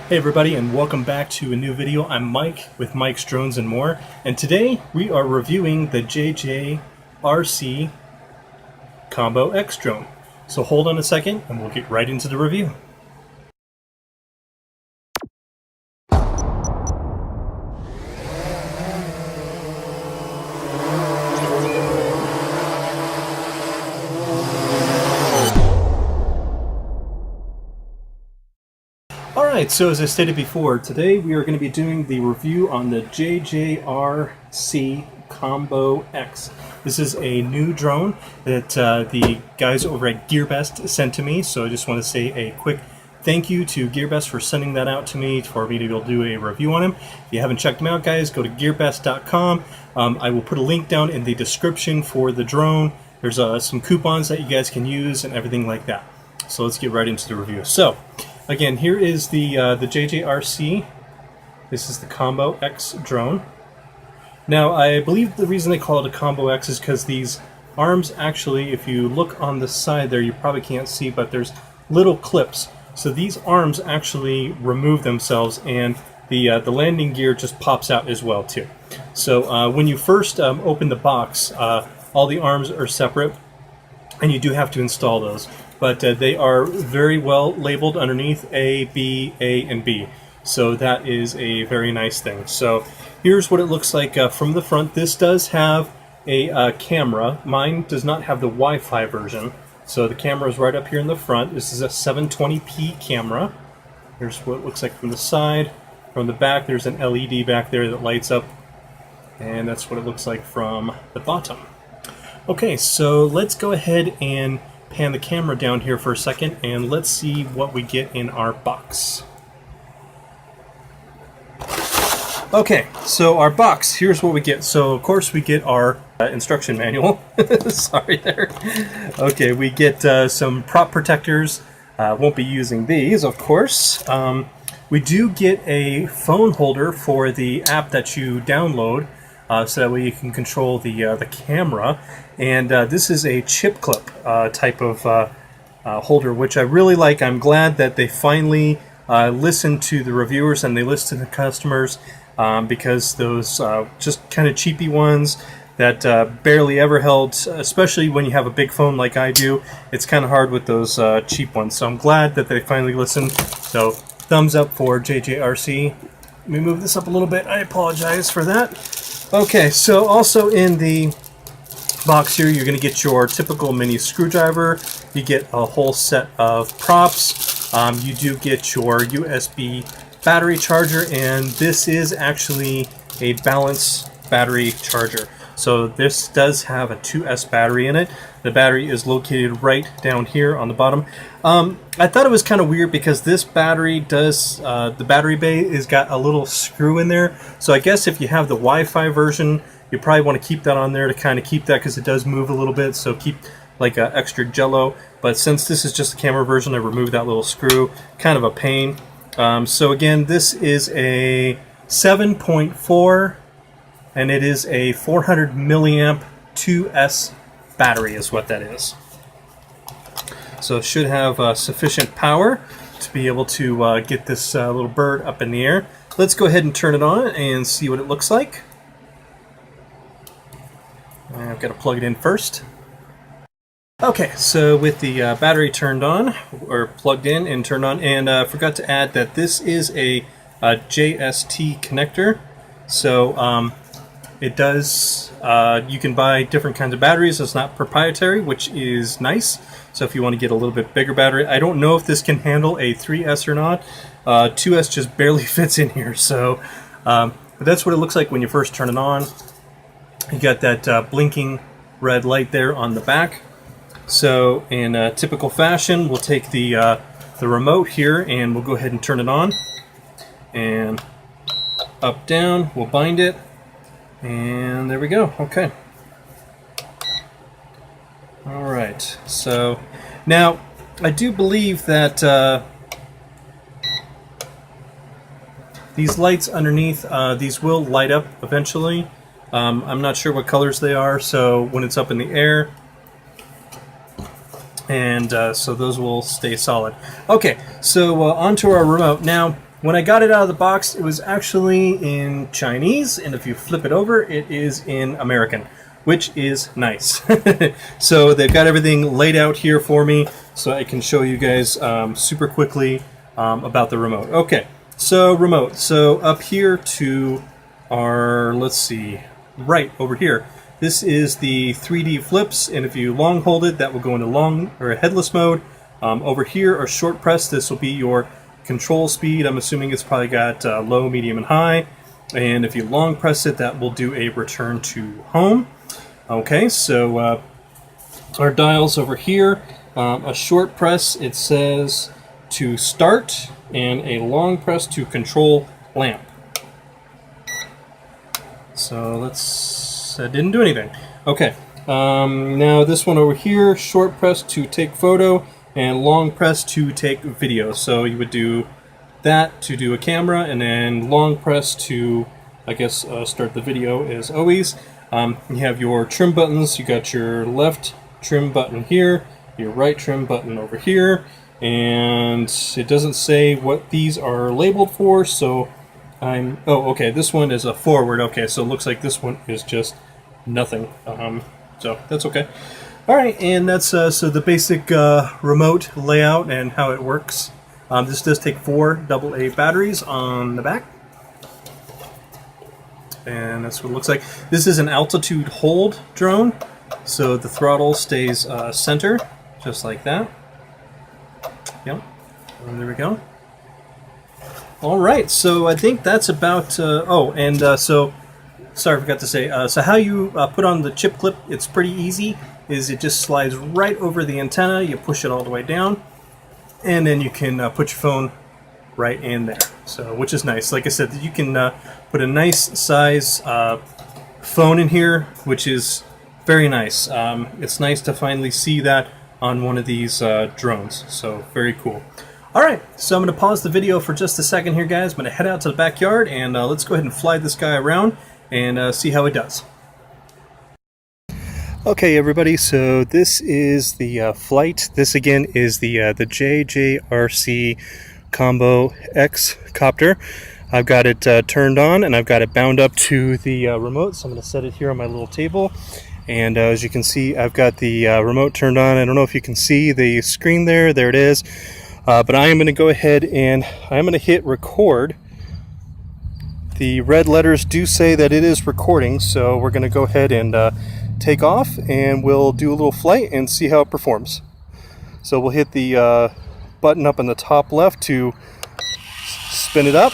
Hey everybody, and welcome back to a new video. I'm Mike with Mike's Drones and More, and today we are reviewing the JJRC Combo X drone. So hold on a second and we'll get right into the review. Alright, so as I stated before, today we are going to be doing the review on the JJRC Combo X. This is a new drone that the guys over at GearBest sent to me, so I just want to say a quick thank you to GearBest for sending that out to me for me to be able to do a review on him. If you haven't checked them out, guys, go to gearbest.com. I will put a link down in the description for the drone. There's some coupons that you guys can use and everything like that. So let's get right into the review. So, again, here is the JJRC. This is the Combo X drone. Now, I believe the reason they call it a Combo X is because these arms actually, if you look on the side there, you probably can't see, but there's little clips. So these arms actually remove themselves, and the landing gear just pops out as well too. So when you first open the box, all the arms are separate, and you do have to install those. But they are very well labeled underneath A, B, A, and B. So that is a very nice thing. So here's what it looks like from the front. This does have a camera. Mine does not have the Wi-Fi version. So the camera is right up here in the front. This is a 720p camera. Here's what it looks like from the side. From the back, there's an LED back there that lights up. And that's what it looks like from the bottom. Okay, so let's go ahead and pan the camera down here for a second, and let's see what we get in our box. Okay, so our box, here's what we get. So of course we get our instruction manual. Sorry there. Okay, we get some prop protectors. Won't be using these, of course. We do get a phone holder for the app that you download, so that way you can control the camera. And this is a chip clip type of holder, which I really like. I'm glad that they finally listened to the reviewers and they listened to the customers, because those just kind of cheapy ones that barely ever held, especially when you have a big phone like I do, it's kind of hard with those cheap ones. So I'm glad that they finally listened. So thumbs up for JJRC. Let me move this up a little bit. I apologize for that. Okay, so also in the box here, you're going to get your typical mini screwdriver. You get a whole set of props. You do get your USB battery charger, and this is actually a balance battery charger. So this does have a 2S battery in it. The battery is located right down here on the bottom. I thought it was kind of weird because this battery does, the battery bay has got a little screw in there. So I guess if you have the Wi-Fi version, you probably want to keep that on there to kind of keep that, because it does move a little bit, so keep like a extra jello. But since this is just the camera version, I removed that little screw. Kind of a pain. So again, this is a 7.4, and it is a 400 milliamp 2S battery is what that is. So it should have sufficient power to be able to get this little bird up in the air. Let's go ahead and turn it on and see what it looks like. I've got to plug it in first. Okay, so with the battery turned on, or plugged in and turned on, and I forgot to add that this is a JST connector. So it does, you can buy different kinds of batteries. It's not proprietary, which is nice. So if you want to get a little bit bigger battery, I don't know if this can handle a 3S or not. 2S just barely fits in here. So, but that's what it looks like when you first turn it on. You got that blinking red light there on the back. So in typical fashion, we'll take the remote here and we'll go ahead and turn it on. And up, down, we'll bind it. And there we go. Okay. All right. So now I do believe that these lights underneath, these will light up eventually. I'm not sure what colors they are, so when it's up in the air, and so those will stay solid. Okay, so onto our remote. Now, When I got it out of the box, it was actually in Chinese, and if you flip it over, it is in American, which is nice. So they've got everything laid out here for me, so I can show you guys super quickly about the remote. Okay, so remote. So up here to our, let's see, right over here. This is the 3D flips, and if you long hold it, that will go into long or headless mode. Over here are short press. This will be your control speed. I'm assuming it's probably got low, medium, and high. And if you long press it, that will do a return to home. Okay, so our dials over here. A short press, it says to start, and a long press to control lamp. So that didn't do anything. Okay, now this one over here, short press to take photo, and long press to take video. So you would do that to do a camera, and then long press to, I guess, start the video as always. You have your trim buttons. You got your left trim button here, your right trim button over here, and it doesn't say what these are labeled for, so oh, okay, this one is a forward. Okay, so it looks like this one is just nothing. So that's okay. All right, and that's so the basic remote layout and how it works. This does take 4 AA batteries on the back, and that's what it looks like. This is an altitude hold drone, so the throttle stays center, just like that. Yep, and there we go. All right, so I think that's about. So sorry, I forgot to say. So how you put on the chip clip? It's pretty easy. Is it just slides right over the antenna, you push it all the way down, and then you can put your phone right in there, so which is nice. Like I said, you can put a nice size phone in here, which is very nice. It's nice to finally see that on one of these drones, so very cool. Alright, so I'm going to pause the video for just a second here, guys. I'm going to head out to the backyard, and let's go ahead and fly this guy around and see how it does. Okay, everybody, so this is the flight. This again is the JJRC Combo X copter. I've got it turned on, and I've got it bound up to the remote, so I'm going to set it here on my little table. And as you can see, I've got the remote turned on. I don't know if you can see the screen there. There it is. But I am going to go ahead and I'm going to hit record. The red letters do say that it is recording, so we're going to go ahead and take off, and we'll do a little flight and see how it performs. So we'll hit the button up in the top left to spin it up,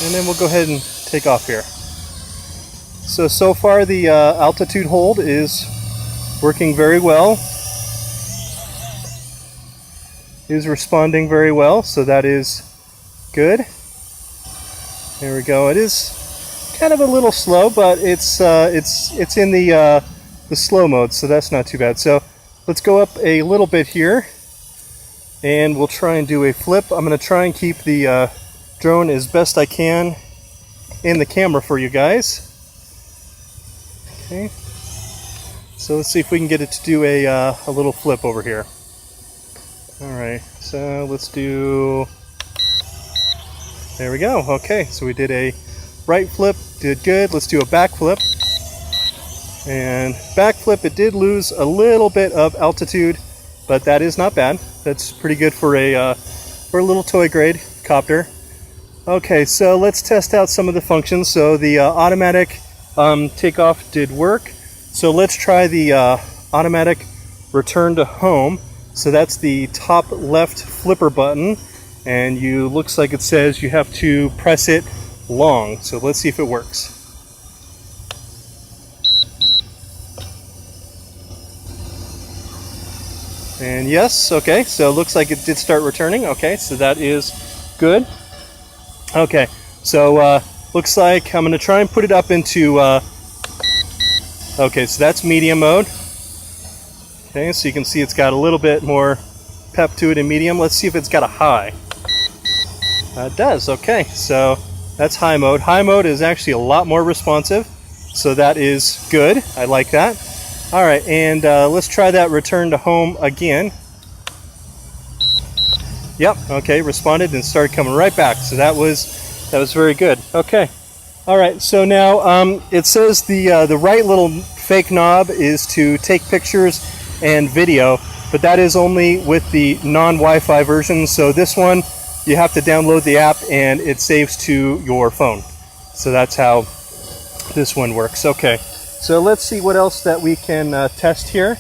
and then we'll go ahead and take off here. So far the altitude hold is working very well, is responding very well, so that is good. There we go. It is kind of a little slow, but it's in the slow mode, so that's not too bad. So let's go up a little bit here, and we'll try and do a flip. I'm going to try and keep the drone as best I can in the camera for you guys. Okay. So let's see if we can get it to do a little flip over here. All right. So let's do. There we go. Okay. So we did a right flip, did good. Let's do a back flip. And back flip, it did lose a little bit of altitude, but that is not bad. That's pretty good for a little toy grade copter. Okay, so let's test out some of the functions. So the automatic takeoff did work. So let's try the automatic return to home. So that's the top left flipper button, and looks like it says you have to press it long. So let's see if it works. And yes, okay, so it looks like it did start returning. Okay, so that is good. Okay, so looks like I'm going to try and put it up into, okay, so that's medium mode. Okay, so you can see it's got a little bit more pep to it in medium. Let's see if it's got a high. It does, okay, so that's high mode. High mode is actually a lot more responsive, so that is good. I like that. All right, and let's try that return to home again. Yep. Okay. Responded and started coming right back. So that was very good. Okay. All right. So now it says the right little fake knob is to take pictures and video, but that is only with the non-Wi-Fi version. So this one, you have to download the app and it saves to your phone. So that's how this one works. Okay. So let's see what else that we can test here.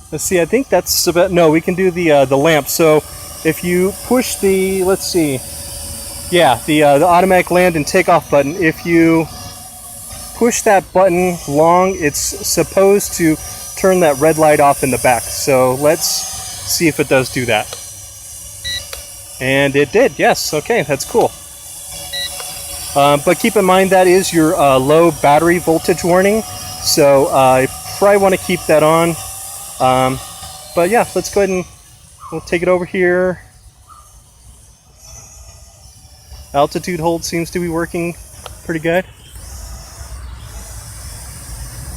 Let's see, I think that's about, no, we can do the lamp. So if you push the, let's see, yeah, the automatic land and takeoff button, if you push that button long, it's supposed to turn that red light off in the back. So let's see if it does do that. And it did, yes, okay, that's cool. But keep in mind that is your low battery voltage warning, so I probably want to keep that on. But yeah, let's go ahead and we'll take it over here. Altitude hold seems to be working pretty good.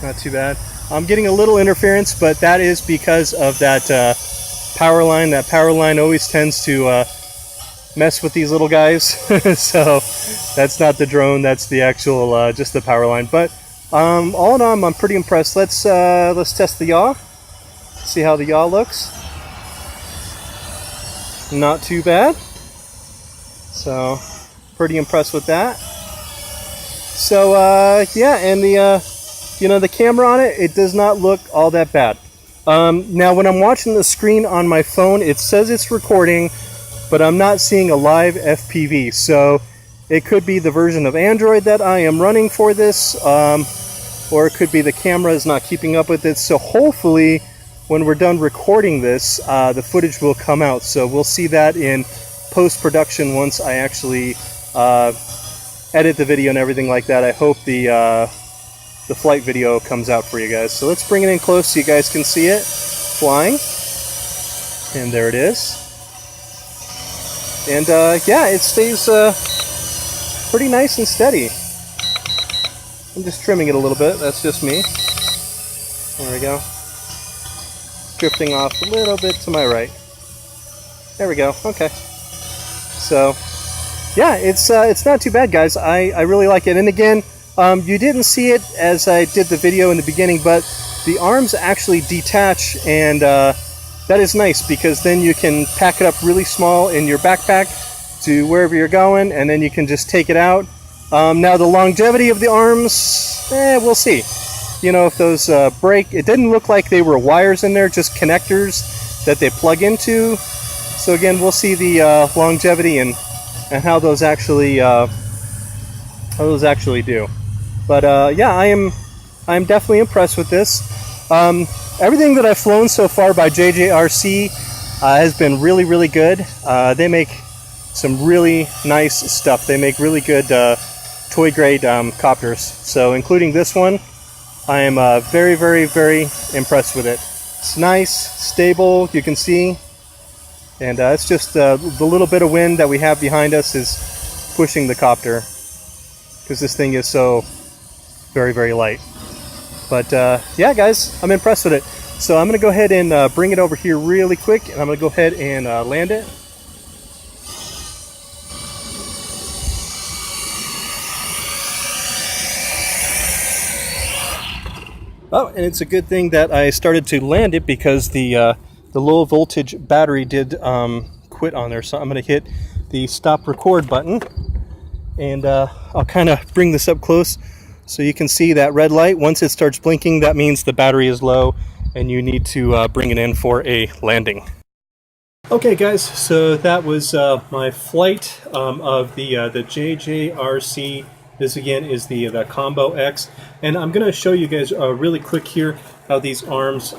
Not too bad. I'm getting a little interference, but that is because of that power line. That power line always tends to mess with these little guys. So that's not the drone, that's the actual just the power line. But all in all, I'm pretty impressed. Let's test the yaw, see how the yaw looks. Not too bad, so pretty impressed with that. So yeah, and the camera on it, it does not look all that bad. Now when I'm watching the screen on my phone, it says it's recording, but I'm not seeing a live FPV, so it could be the version of Android that I am running for this, or it could be the camera is not keeping up with it. So hopefully when we're done recording this, the footage will come out. So we'll see that in post-production once I actually edit the video and everything like that. I hope the flight video comes out for you guys. So let's bring it in close so you guys can see it flying. And there it is. And yeah, it stays pretty nice and steady. I'm just trimming it a little bit, that's just me. There we go. Drifting off a little bit to my right. There we go, okay. So, yeah, it's not too bad, guys. I really like it. And again, you didn't see it as I did the video in the beginning, but the arms actually detach, and that is nice because then you can pack it up really small in your backpack to wherever you're going, and then you can just take it out. Now the longevity of the arms, we'll see. You know, if those break, it didn't look like they were wires in there, just connectors that they plug into. So again, we'll see the longevity and how those actually do. But yeah, I'm definitely impressed with this. Everything that I've flown so far by JJRC has been really, really good. They make some really nice stuff. They make really good toy grade copters. So including this one, I am very, very, very impressed with it. It's nice, stable, you can see. And it's just the little bit of wind that we have behind us is pushing the copter, because this thing is so very, very light. But yeah, guys, I'm impressed with it. So I'm going to go ahead and bring it over here really quick, and I'm going to go ahead and land it. Oh, and it's a good thing that I started to land it, because the low voltage battery did quit on there. So I'm going to hit the stop record button, and I'll kind of bring this up close so you can see that red light. Once it starts blinking, that means the battery is low and you need to bring it in for a landing. Okay guys, so that was my flight of the JJRC. This again is the Combo X, and I'm going to show you guys really quick here how these arms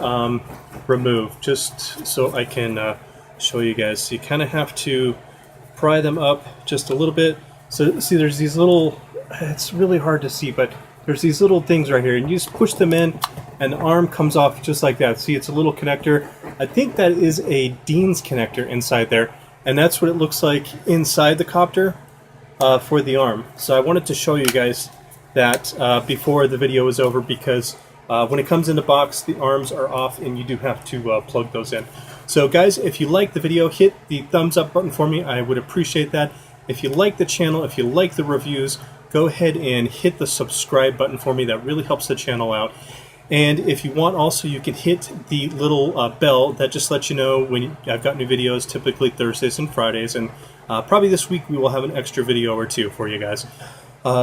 remove, just so I can show you guys. So you kind of have to pry them up just a little bit. So see, there's these little, it's really hard to see, but there's these little things right here, and you just push them in and the arm comes off just like that. See, it's a little connector. I think that is a Dean's connector inside there, and that's what it looks like inside the copter for the arm. So I wanted to show you guys that before the video is over, because when it comes in the box, the arms are off and you do have to plug those in. So guys, if you like the video, hit the thumbs up button for me. I would appreciate that. If you like the channel, if you like the reviews, go ahead and hit the subscribe button for me. That really helps the channel out. And if you want also, you can hit the little bell that just lets you know when I've got new videos, typically Thursdays and Fridays. And probably this week we will have an extra video or two for you guys.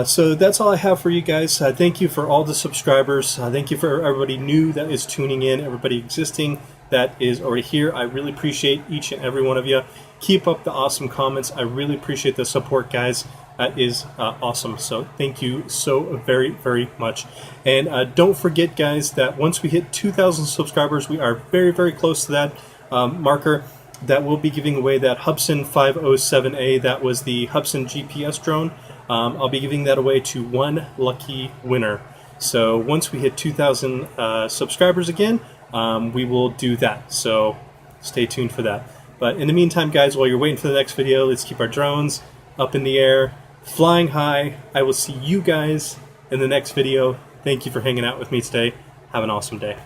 So that's all I have for you guys. Thank you for all the subscribers. Thank you for everybody new that is tuning in, everybody existing that is already here. I really appreciate each and every one of you. Keep up the awesome comments. I really appreciate the support, guys. That is awesome. So thank you so very, very much. And don't forget, guys, that once we hit 2,000 subscribers, we are very, very close to that marker, that we'll be giving away that Hubsan 507A. That was the Hubsan GPS drone. I'll be giving that away to one lucky winner. So once we hit 2,000 subscribers again, we will do that. So stay tuned for that. But in the meantime, guys, while you're waiting for the next video, let's keep our drones up in the air, flying high. I will see you guys in the next video. Thank you for hanging out with me today. Have an awesome day.